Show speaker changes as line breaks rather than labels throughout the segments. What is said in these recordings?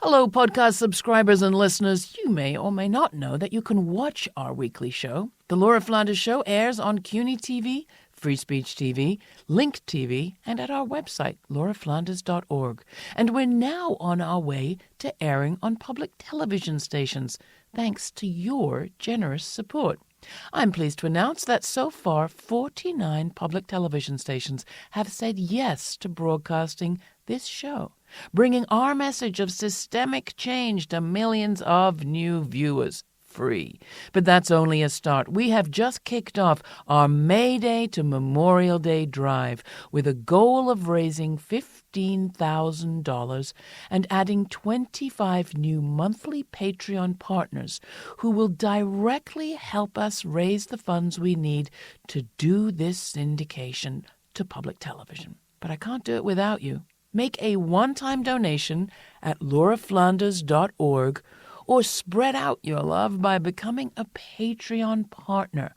Hello, podcast subscribers and listeners. You may or may not know that you can watch our weekly show. The Laura Flanders Show airs on CUNY TV, Free Speech TV, Link TV, and at our website, lauraflanders.org. And we're now on our way to airing on public television stations, thanks to your generous support. I'm pleased to announce that so far 49 public television stations have said yes to broadcasting this show, bringing our message of systemic change to millions of new viewers free. But that's only a start. We have just kicked off our May Day to Memorial Day drive with a goal of raising $15,000 and adding 25 new monthly Patreon partners who will directly help us raise the funds we need to do this syndication to public television. But I can't do it without you. Make a one-time donation at lauraflanders.org or spread out your love by becoming a Patreon partner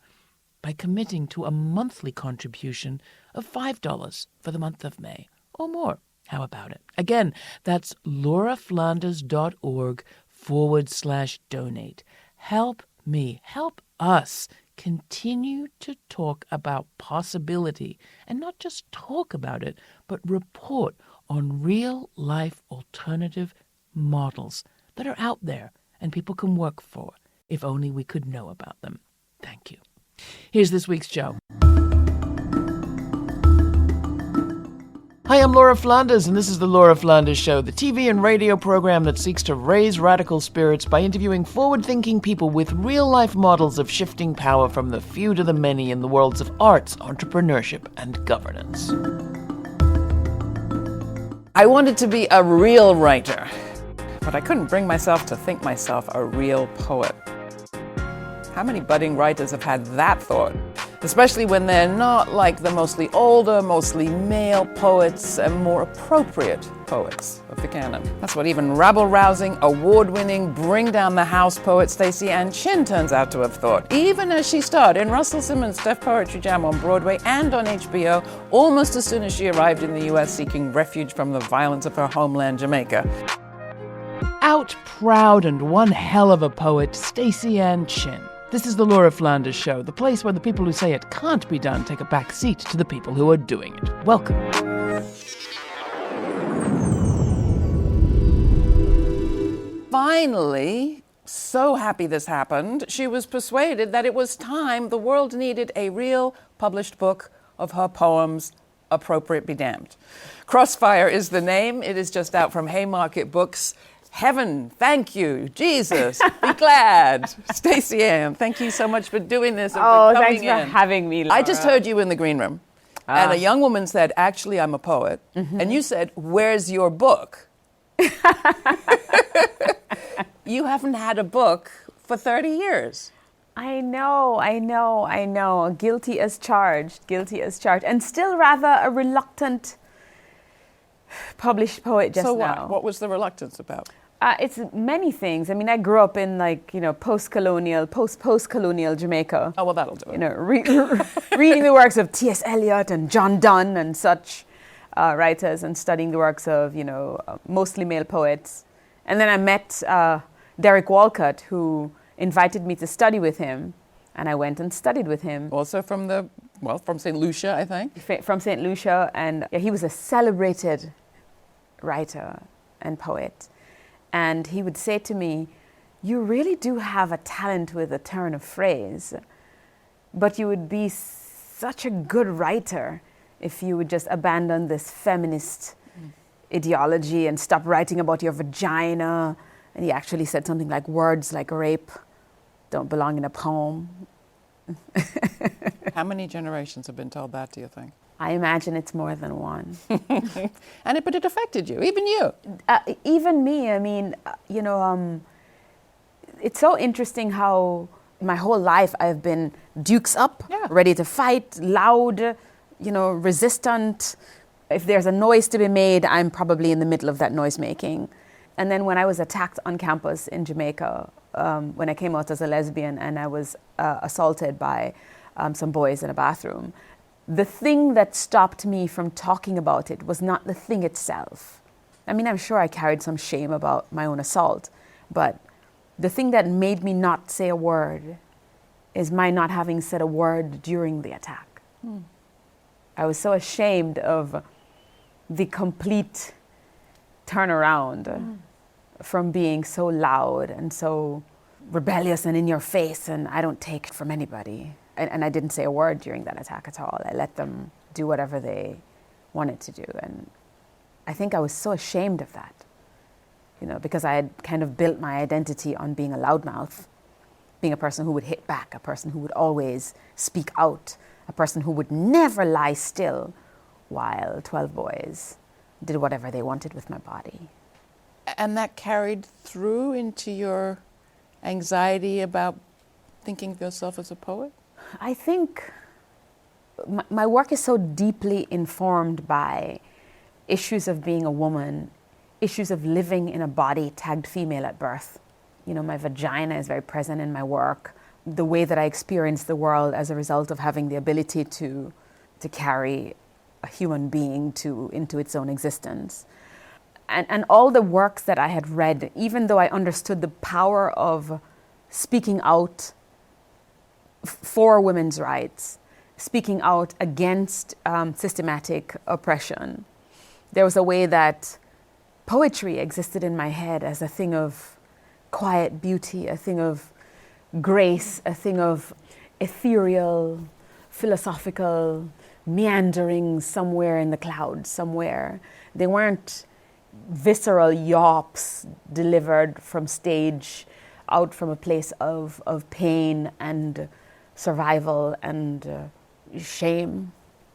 by committing to a monthly contribution of $5 for the month of May or more. How about it? Again, that's lauraflanders.org/donate. Help me, help us continue to talk about possibility, and not just talk about it, but report on real-life alternative models that are out there and people can work for, if only we could know about them. Thank you. Here's this week's show. Hi, I'm Laura Flanders, and this is The Laura Flanders Show, the TV and radio program that seeks to raise radical spirits by interviewing forward-thinking people with real-life models of shifting power from the few to the many in the worlds of arts, entrepreneurship, and governance. I wanted to be a real writer, but I couldn't bring myself to think myself a real poet. How many budding writers have had that thought? Especially when they're not like the mostly older, mostly male poets and more appropriate poets of the canon. That's what even rabble-rousing, award-winning, bring-down-the-house poet Staceyann Chin turns out to have thought, even as she starred in Russell Simmons' Def Poetry Jam on Broadway and on HBO, almost as soon as she arrived in the U.S. seeking refuge from the violence of her homeland, Jamaica. Out proud and one hell of a poet, Staceyann Chin. This is the Laura Flanders Show, the place where the people who say it can't be done take a back seat to the people who are doing it. Welcome. Finally, so happy this happened, she was persuaded that it was time the world needed a real published book of her poems, Appropriate Be Damned. Crossfire is the name. It is just out from Haymarket Books. Heaven, thank you. Jesus, be glad. Staceyann, thank you so much for doing this and for coming
thanks for having me, Laura.
I just heard you in the green room, and a young woman said, actually, I'm a poet. Mm-hmm. And you said, where's your book? You haven't had a book for 30 years.
I know. Guilty as charged. And still rather a reluctant published poet just now.
So what was the reluctance about?
It's many things. I mean, I grew up in post-colonial Jamaica.
Oh, well, that'll do it.
Reading the works of T.S. Eliot and John Donne and such writers, and studying the works of, mostly male poets. And then I met Derek Walcott, who invited me to study with him, and I went and studied with him.
Also from St. Lucia, I think?
From St. Lucia, and he was a celebrated writer and poet. And he would say to me, you really do have a talent with a turn of phrase, but you would be such a good writer if you would just abandon this feminist ideology and stop writing about your vagina. And he actually said something like, words like rape don't belong in a poem.
How many generations have been told that, do you think?
I imagine it's more than one.
But it affected you, even you.
Even me. I mean, it's so interesting how my whole life I've been dukes up, ready to fight, loud, resistant. If there's a noise to be made, I'm probably in the middle of that noise making. And then when I was attacked on campus in Jamaica, when I came out as a lesbian and I was assaulted by some boys in a bathroom, the thing that stopped me from talking about it was not the thing itself. I mean, I'm sure I carried some shame about my own assault, but the thing that made me not say a word is my not having said a word during the attack. I was so ashamed of the complete turnaround from being so loud and so rebellious and in your face, and I don't take it from anybody. And I didn't say a word during that attack at all. I let them do whatever they wanted to do. And I think I was so ashamed of that, because I had kind of built my identity on being a loudmouth, being a person who would hit back, a person who would always speak out, a person who would never lie still while 12 boys did whatever they wanted with my body.
And that carried through into your anxiety about thinking of yourself as a poet?
I think my work is so deeply informed by issues of being a woman, issues of living in a body tagged female at birth. My vagina is very present in my work. The way that I experience the world as a result of having the ability to carry a human being into its own existence. And all the works that I had read, even though I understood the power of speaking out for women's rights, speaking out against systematic oppression, there was a way that poetry existed in my head as a thing of quiet beauty, a thing of grace, a thing of ethereal, philosophical meandering somewhere in the clouds, somewhere. They weren't visceral yawps delivered from stage out from a place of pain and survival and shame.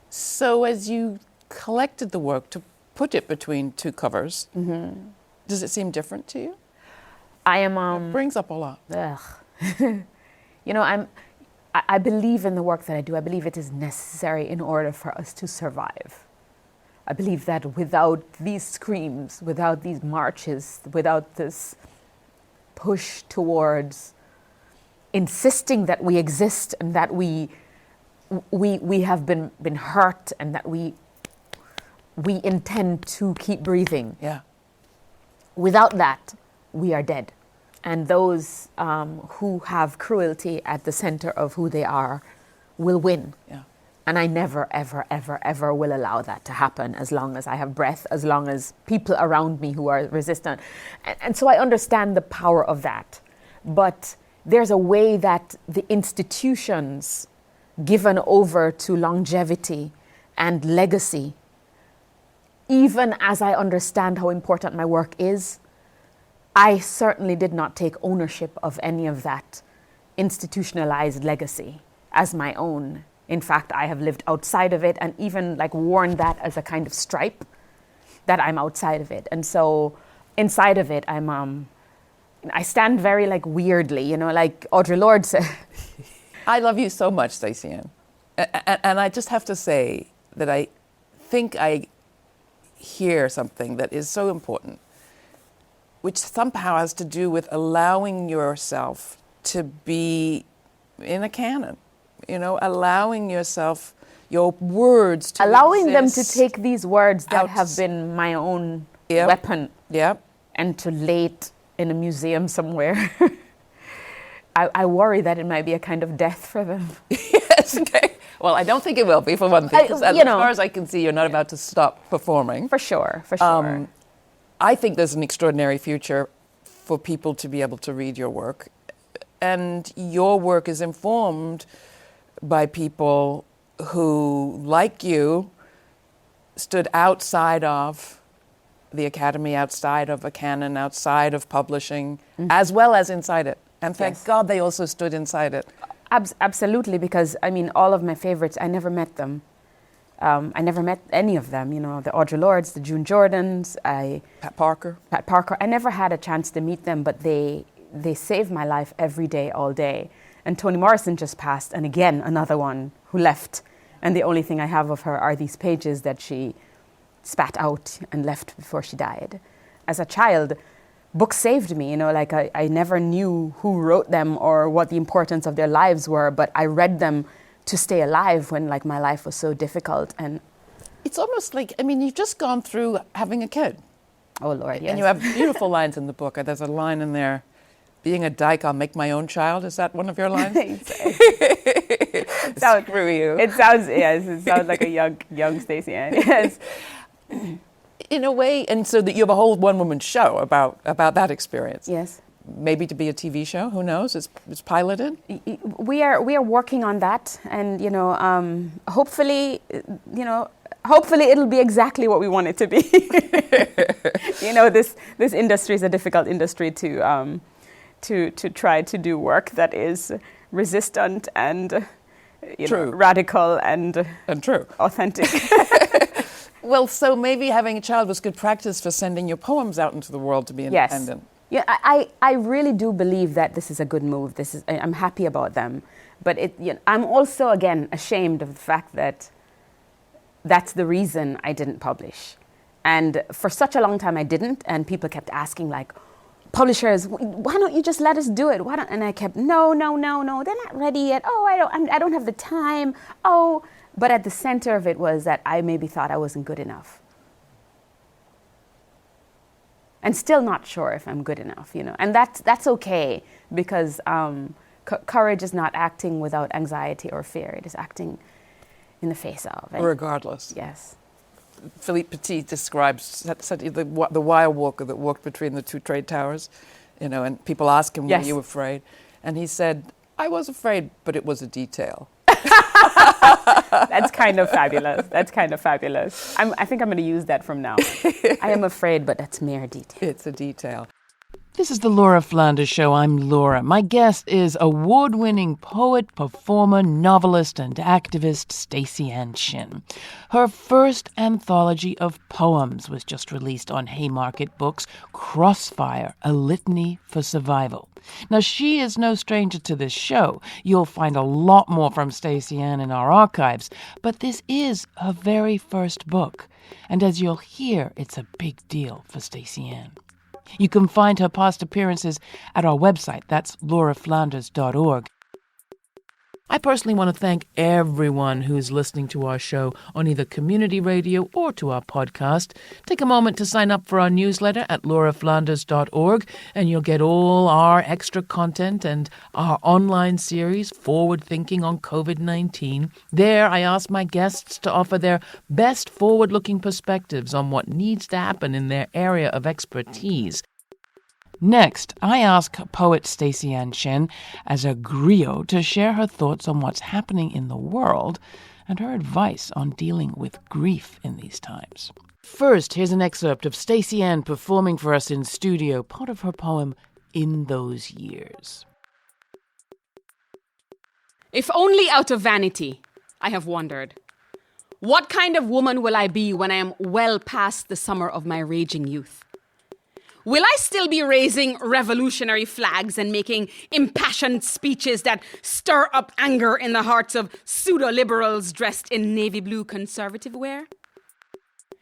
So as you collected the work to put it between two covers, does it seem different to you?
I am...
It brings up a lot.
I believe in the work that I do. I believe it is necessary in order for us to survive. I believe that without these screams, without these marches, without this push towards insisting that we exist and that we have been hurt and that we intend to keep breathing.
Yeah.
Without that, we are dead. And those who have cruelty at the center of who they are will win.
Yeah.
And I never, ever, ever, ever will allow that to happen as long as I have breath, as long as people around me who are resistant. And so I understand the power of that. But there's a way that the institutions given over to longevity and legacy, even as I understand how important my work is, I certainly did not take ownership of any of that institutionalized legacy as my own. In fact, I have lived outside of it and even worn that as a kind of stripe that I'm outside of it. And so inside of it, I stand very weirdly, like Audre Lorde said.
I love you so much, Staceyann. And I just have to say that I think I hear something that is so important, which somehow has to do with allowing yourself to be in a canon, allowing yourself, your words to
allowing
exist,
them to take these words that have been my own weapon and to lay it in a museum somewhere. I worry that it might be a kind of death for them.
Yes, okay. Well, I don't think it will be, for one thing, because as far as I can see, you're not about to stop performing.
For sure.
I think there's an extraordinary future for people to be able to read your work. And your work is informed by people who, like you, stood outside of the academy, outside of a canon, outside of publishing, as well as inside it. And thank God they also stood inside it.
Absolutely, because, all of my favorites, I never met them. I never met any of them, the Audre Lordes, the June Jordans,
Pat Parker.
I never had a chance to meet them, but they save my life every day, all day. And Toni Morrison just passed, and again, another one who left. And the only thing I have of her are these pages that she spat out and left before she died. As a child, books saved me, I never knew who wrote them or what the importance of their lives were, but I read them to stay alive when my life was so difficult. And
it's almost like, you've just gone through having a kid.
Oh, Lord, yes.
And you have beautiful lines in the book. There's a line in there, being a dyke, I'll make my own child. Is that one of your lines? Screw you.
It sounds like a young Staceyann. Yes.
In a way, and so that you have a whole one-woman show about that experience.
Yes.
Maybe to be a TV show, who knows? It's piloted.
We are working on that, and hopefully it'll be exactly what we want it to be. This industry is a difficult industry to try to do work that is resistant and radical and
true,
authentic.
Well, so maybe having a child was good practice for sending your poems out into the world to be independent.
Yes. Yeah, I really do believe that this is a good move. I'm happy about them, but I'm also again ashamed of the fact that that's the reason I didn't publish, and for such a long time I didn't, and people kept asking like, publishers, why don't you just let us do it? And I kept no, they're not ready yet. Oh, I don't have the time. Oh, but at the center of it was that I maybe thought I wasn't good enough. And still not sure if I'm good enough, and that's okay, because courage is not acting without anxiety or fear. It is acting in the face of.
Regardless.
Yes.
Philippe Petit describes the wire walker that walked between the two trade towers, and people ask him,
yes.
Were you afraid? And he said, I was afraid, but it was a detail.
That's kind of fabulous. I think I'm going to use that from now. I am afraid, but that's mere detail.
It's a detail. This is the Laura Flanders Show. I'm Laura. My guest is award-winning poet, performer, novelist, and activist Staceyann Chin. Her first anthology of poems was just released on Haymarket Books, Crossfire, A Litany for Survival. Now, she is no stranger to this show. You'll find a lot more from Staceyann in our archives, but this is her very first book. And as you'll hear, it's a big deal for Staceyann. You can find her past appearances at our website. That's lauraflanders.org. I personally want to thank everyone who's listening to our show on either community radio or to our podcast. Take a moment to sign up for our newsletter at lauraflanders.org, and you'll get all our extra content and our online series, Forward Thinking on COVID-19. There, I ask my guests to offer their best forward-looking perspectives on what needs to happen in their area of expertise. Next, I ask poet Staceyann Chin as a griot to share her thoughts on what's happening in the world and her advice on dealing with grief in these times. First, here's an excerpt of Staceyann performing for us in studio, part of her poem, In Those Years.
If only out of vanity, I have wondered, what kind of woman will I be when I am well past the summer of my raging youth? Will I still be raising revolutionary flags and making impassioned speeches that stir up anger in the hearts of pseudo-liberals dressed in navy blue conservative wear?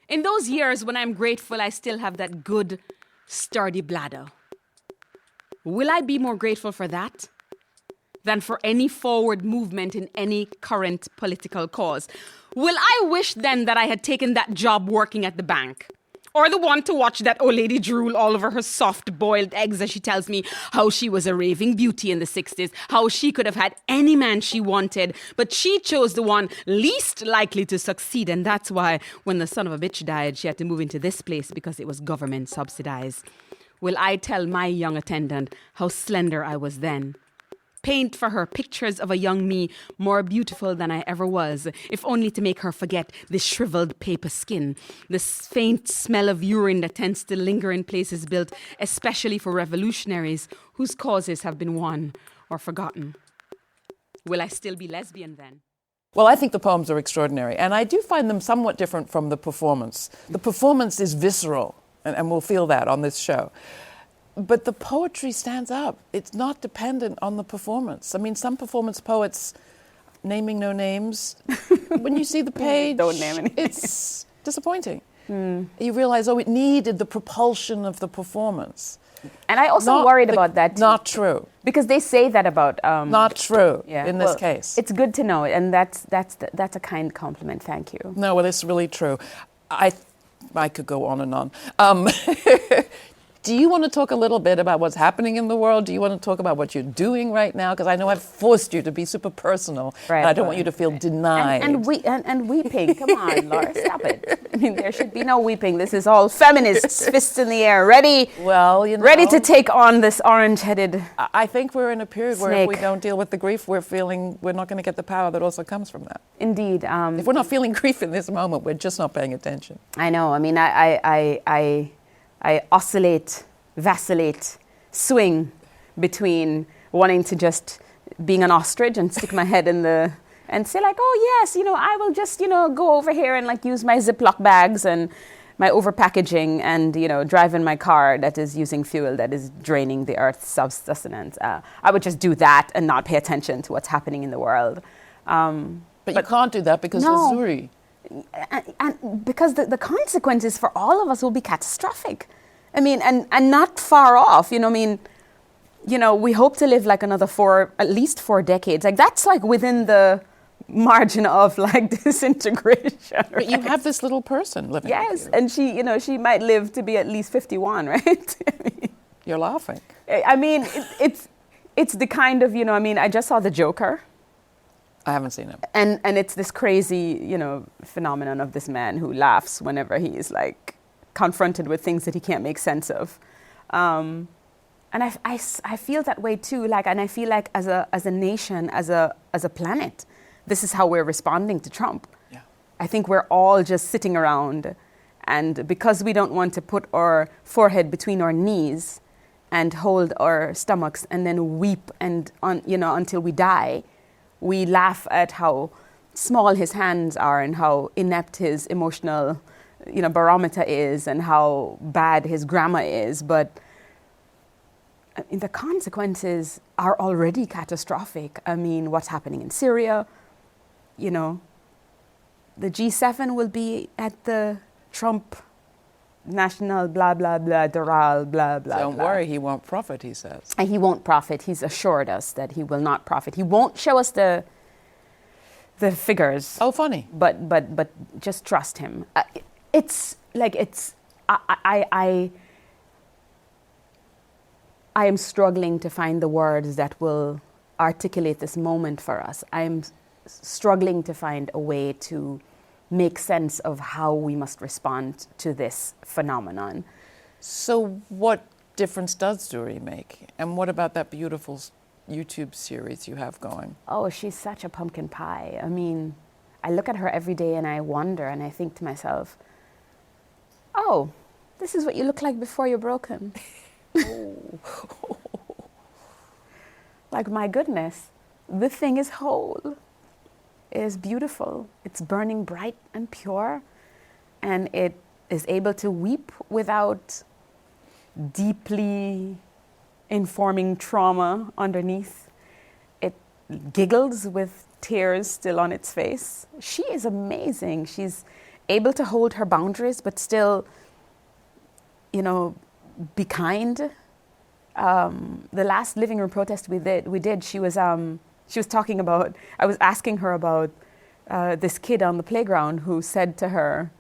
In those years when I'm grateful I still have that good, sturdy bladder, will I be more grateful for that than for any forward movement in any current political cause? Will I wish then that I had taken that job working at the bank? Or the one to watch that old lady drool all over her soft-boiled eggs as she tells me how she was a raving beauty in the 60s, how she could have had any man she wanted, but she chose the one least likely to succeed, and that's why when the son of a bitch died, she had to move into this place because it was government subsidized. Will I tell my young attendant how slender I was then? Paint for her pictures of a young me more beautiful than I ever was, if only to make her forget this shriveled paper skin, this faint smell of urine that tends to linger in places built especially for revolutionaries whose causes have been won or forgotten. Will I still be lesbian then?
Well, I think the poems are extraordinary, and I do find them somewhat different from the performance. The performance is visceral, and we'll feel that on this show. But the poetry stands up. It's not dependent on the performance. I mean, some performance poets, naming no names, when you see the page,
don't name any.
It's disappointing. You realize, it needed the propulsion of the perforance.
And I also worried about that too.
Not true.
Because they say that about...
not true in this case.
It's good to know, and that's a kind compliment. Thank you.
No, well, it's really true. I could go on and on. Do you want to talk a little bit about what's happening in the world? Do you want to talk about what you're doing right now? Because I know I've forced you to be super personal, and I don't want you to feel denied.
And weeping. Come on, Laura, stop it. I mean, there should be no weeping. This is all feminists, fists in the air, ready.
Well,
ready to take on this orange-headed.
I think we're in a period where if we don't deal with the grief, we're not going to get the power that also comes from that.
Indeed.
If we're not feeling grief in this moment, we're just not paying attention.
I know. I mean, I oscillate, vacillate, swing between wanting to just being an ostrich and stick my head in and say like, oh yes, I will just, go over here and like use my Ziploc bags and my overpackaging and, drive in my car that is using fuel that is draining the earth's sustenance. I would just do that and not pay attention to what's happening in the world.
But you can't do that because of Zuri.
And because the consequences for all of us will be catastrophic. I mean, and not far off, we hope to live like at least 4 decades. Like that's like within the margin of like disintegration. Right?
But you have this little person living with you.
And she might live to be at least 51, right?
You're laughing.
I mean, it's the kind of, I just saw The Joker.
I haven't seen it.
And it's this crazy, phenomenon of this man who laughs whenever he is like confronted with things that he can't make sense of. And I feel that way too. Like, and I feel like as a nation, as a planet, this is how we're responding to Trump.
Yeah.
I think we're all just sitting around, and because we don't want to put our forehead between our knees and hold our stomachs and then weep until we die, we laugh at how small his hands are and how inept his emotional, barometer is and how bad his grammar is. But the consequences are already catastrophic. I mean, what's happening in Syria, the G7 will be at the Trump national blah, blah, blah, Doral, blah, blah,
Don't worry, he won't profit, he says.
And he won't profit. He's assured us that he will not profit. He won't show us the figures.
Oh, funny.
But just trust him. I am struggling to find the words that will articulate this moment for us. I'm struggling to find a way to make sense of how we must respond to this phenomenon.
So what difference does Zuri make? And what about that beautiful YouTube series you have going?
Oh, she's such a pumpkin pie. I mean, I look at her every day and I wonder and I think to myself, oh, this is what you look like before you're broken. Oh. Like, my goodness, the thing is whole. It is beautiful. It's burning bright and pure. And it is able to weep without deeply informing trauma underneath. It giggles with tears still on its face. She is amazing. She's able to hold her boundaries, but still, be kind. The last living room protest we did, she was talking about, I was asking her about this kid on the playground who said to her,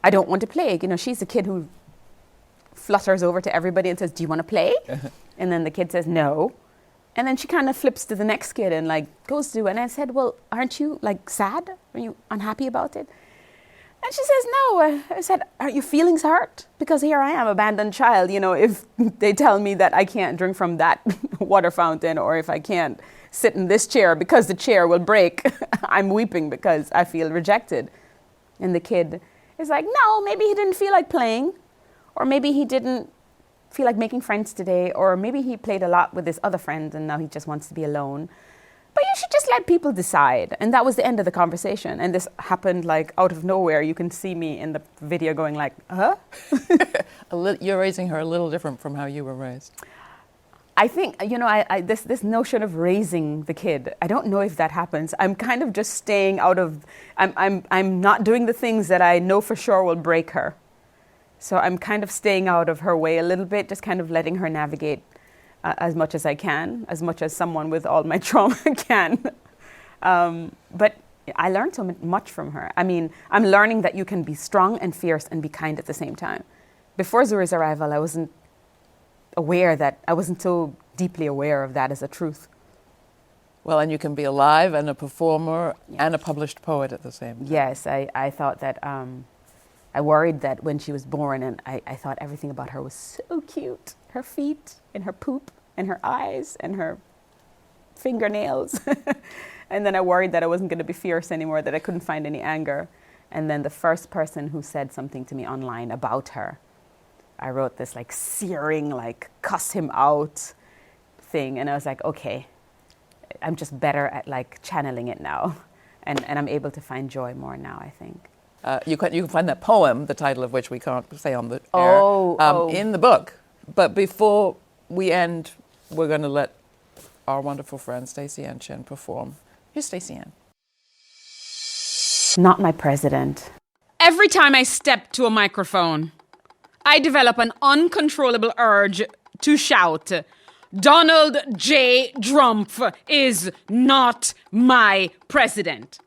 I don't want to play. She's a kid who flutters over to everybody and says, do you want to play? And then the kid says, no. And then she kind of flips to the next kid and goes to, and I said, well, aren't you sad? Are you unhappy about it? And she says, no. I said, are your feelings hurt? Because here I am, abandoned child. If they tell me that I can't drink from that water fountain, or if I can't sit in this chair because the chair will break, I'm weeping because I feel rejected. And the kid is like, no, maybe he didn't feel like playing, or maybe he didn't feel like making friends today, or maybe he played a lot with his other friends and now he just wants to be alone. But you should just let people decide. And that was the end of the conversation. And this happened out of nowhere. You can see me in the video going huh?
You're raising her a little different from how you were raised.
I think, this notion of raising the kid, I don't know if that happens. I'm kind of just staying out of, I'm not doing the things that I know for sure will break her. So I'm kind of staying out of her way a little bit, just kind of letting her navigate as much as I can, as much as someone with all my trauma can. But I learned so much from her. I mean, I'm learning that you can be strong and fierce and be kind at the same time. Before Zuri's arrival, I wasn't so deeply aware of that as a truth.
Well, and you can be alive and a performer and a published poet at the same time.
Yes, I thought that, I worried that when she was born, and I thought everything about her was so cute. Her feet and her poop and her eyes and her fingernails. And then I worried that I wasn't going to be fierce anymore, that I couldn't find any anger. And then the first person who said something to me online about her, I wrote this like searing, like cuss him out thing. And I was like, okay, I'm just better at like channeling it now. And I'm able to find joy more now, I think.
You can find that poem, the title of which we can't say on the air, in the book. But before we end, we're going to let our wonderful friend Staceyann Chin perform. Here's Staceyann.
Not my president.
Every time I step to a microphone, I develop an uncontrollable urge to shout, Donald J. Trump is not my president.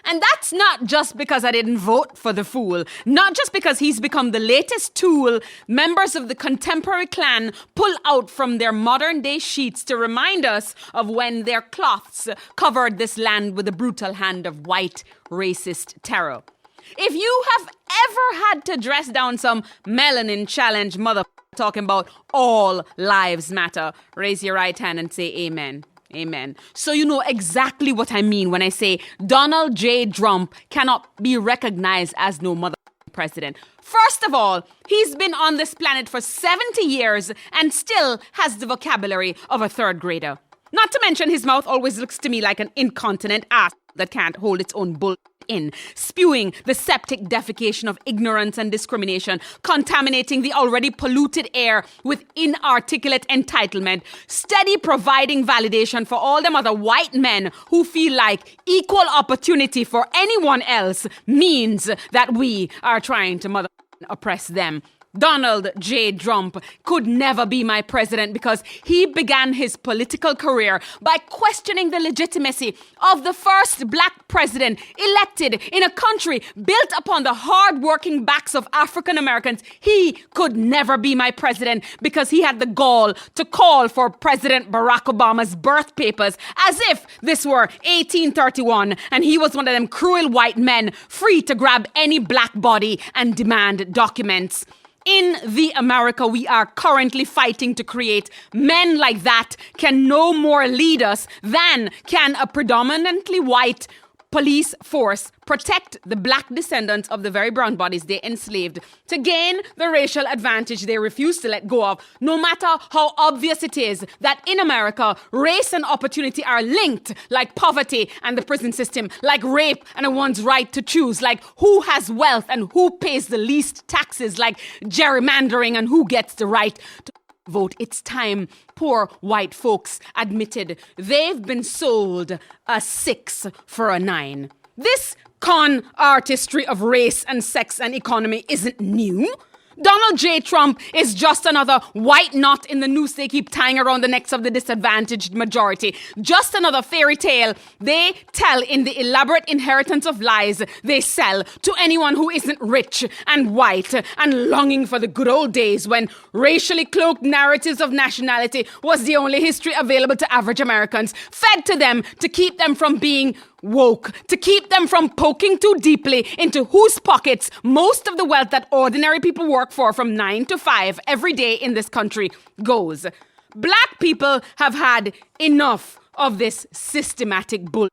And that's not just because I didn't vote for the fool, not just because he's become the latest tool members of the contemporary clan pull out from their modern day sheets to remind us of when their cloths covered this land with the brutal hand of white racist terror. If you have ever had to dress down some melanin challenge mother talking about all lives matter, raise your right hand and say amen. Amen. So you know exactly what I mean when I say Donald J. Trump cannot be recognized as no mother president. First of all, he's been on this planet for 70 years and still has the vocabulary of a third grader. Not to mention his mouth always looks to me like an incontinent ass that can't hold its own bull in, spewing the septic defecation of ignorance and discrimination, contaminating the already polluted air with inarticulate entitlement, steady providing validation for all them other white men who feel like equal opportunity for anyone else means that we are trying to oppress them. Donald J. Trump could never be my president because he began his political career by questioning the legitimacy of the first black president elected in a country built upon the hard-working backs of African Americans. He could never be my president because he had the gall to call for President Barack Obama's birth papers as if this were 1831 and he was one of them cruel white men free to grab any black body and demand documents. In the America we are currently fighting to create, men like that can no more lead us than can a predominantly white police force protect the black descendants of the very brown bodies they enslaved to gain the racial advantage they refuse to let go of, no matter how obvious it is that in America, race and opportunity are linked, like poverty and the prison system, like rape and one's right to choose, like who has wealth and who pays the least taxes, like gerrymandering and who gets the right to vote. It's time poor white folks admitted they've been sold a 6 for a 9. This con artistry of race and sex and economy isn't new. Donald J. Trump is just another white knot in the noose they keep tying around the necks of the disadvantaged majority. Just another fairy tale they tell in the elaborate inheritance of lies they sell to anyone who isn't rich and white and longing for the good old days when racially cloaked narratives of nationality was the only history available to average Americans, fed to them to keep them from being woke, to keep them from poking too deeply into whose pockets most of the wealth that ordinary people work for from 9 to 5 every day in this country goes. Black people have had enough of this systematic bull.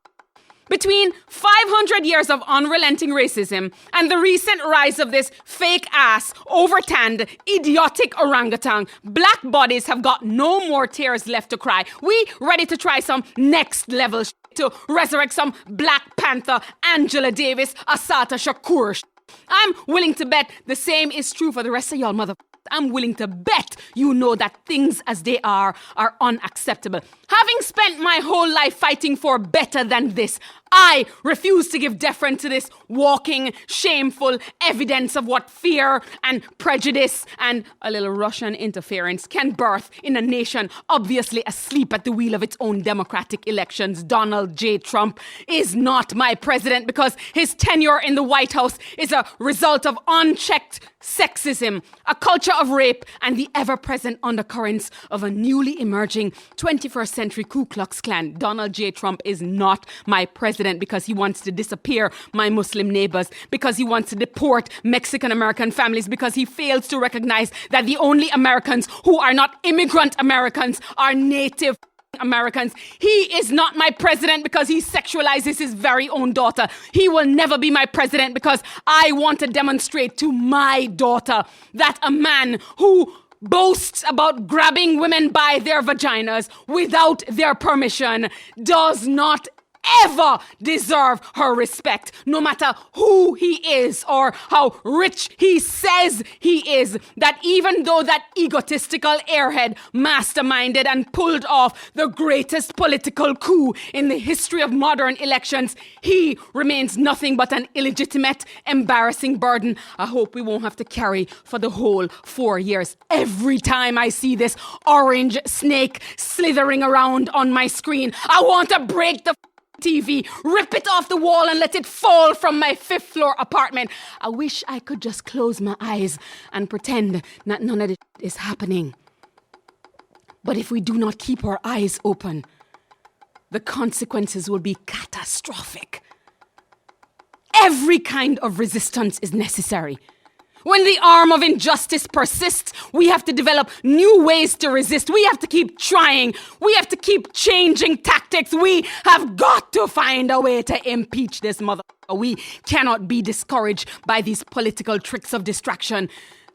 Between 500 years of unrelenting racism and the recent rise of this fake-ass, overtanned, idiotic orangutan, black bodies have got no more tears left to cry. We ready to try some next-level to resurrect some Black Panther, Angela Davis, Assata Shakur. I'm willing to bet the same is true for the rest of y'all mother. I'm willing to bet you know that things as they are unacceptable. Having spent my whole life fighting for better than this, I refuse to give deference to this walking, shameful evidence of what fear and prejudice and a little Russian interference can birth in a nation obviously asleep at the wheel of its own democratic elections. Donald J. Trump is not my president because his tenure in the White House is a result of unchecked sexism, a culture of rape, and the ever-present undercurrents of a newly emerging 21st century Ku Klux Klan. Donald J. Trump is not my president because he wants to disappear my Muslim neighbors, because he wants to deport Mexican-American families, because he fails to recognize that the only Americans who are not immigrant Americans are Native Americans. He is not my president because he sexualizes his very own daughter. He will never be my president because I want to demonstrate to my daughter that a man who boasts about grabbing women by their vaginas without their permission does not ever deserve her respect, no matter who he is or how rich he says he is. That even though that egotistical airhead masterminded and pulled off the greatest political coup in the history of modern elections, he remains nothing but an illegitimate, embarrassing burden I hope we won't have to carry for the whole 4 years. Every time I see this orange snake slithering around on my screen, I want to break the TV, rip it off the wall and let it fall from my 5th floor apartment. I wish I could just close my eyes and pretend that none of it is happening. But if we do not keep our eyes open, the consequences will be catastrophic. Every kind of resistance is necessary. When the arm of injustice persists, we have to develop new ways to resist. We have to keep trying. We have to keep changing tactics. We have got to find a way to impeach this mother. We cannot be discouraged by these political tricks of distraction.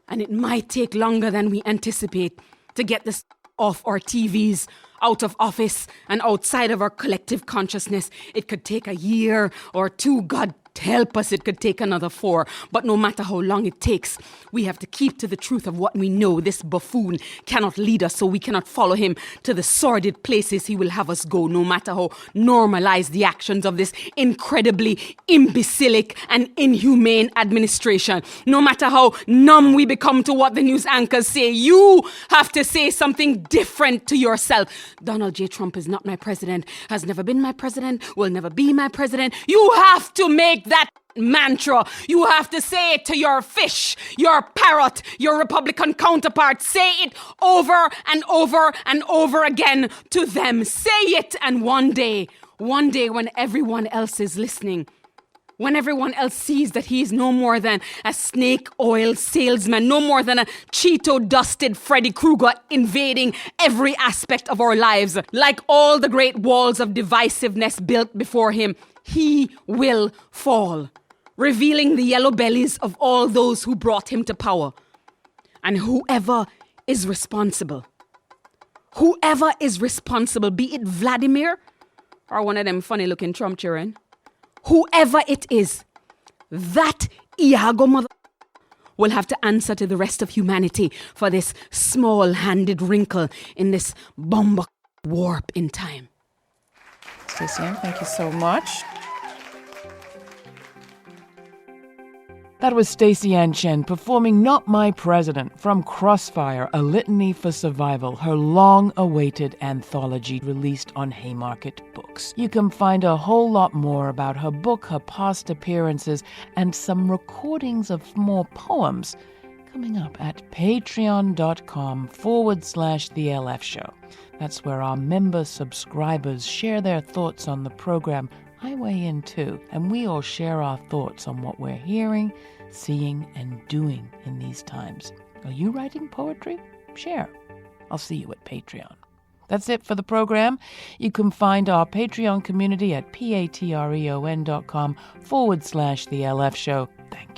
And it might take longer than we anticipate to get this off our TVs, out of office, and outside of our collective consciousness. It could take a year or two. God help us, it could take another 4. But no matter how long it takes, we have to keep to the truth of what we know. This buffoon cannot lead us, so we cannot follow him to the sordid places he will have us go, no matter how normalized the actions of this incredibly imbecilic and inhumane administration. No matter how numb we become to what the news anchors say, you have to say something different to yourself. Donald J. Trump is not my president, has never been my president, will never be my president. You have to make that mantra. You have to say it to your fish, your parrot, your Republican counterpart. Say it over and over and over again to them. Say it, and one day when everyone else is listening, when everyone else sees that he is no more than a snake oil salesman, no more than a Cheeto-dusted Freddy Krueger invading every aspect of our lives, like all the great walls of divisiveness built before him, he will fall, revealing the yellow bellies of all those who brought him to power. And whoever is responsible, be it Vladimir or one of them funny-looking Trump children, whoever it is, that Iago mother will have to answer to the rest of humanity for this small-handed wrinkle in this bomba warp in time.
Staceyann, thank you so much. That was Staceyann Chin performing Not My President from Crossfire, A Litany for Survival, her long-awaited anthology released on Haymarket Books. You can find a whole lot more about her book, her past appearances, and some recordings of more poems coming up at patreon.com/The LF Show. That's where our member subscribers share their thoughts on the program. I weigh in too, and we all share our thoughts on what we're hearing, seeing, and doing in these times. Are you writing poetry? Share. I'll see you at Patreon. That's it for the program. You can find our Patreon community at patreon.com/The LF Show. Thanks.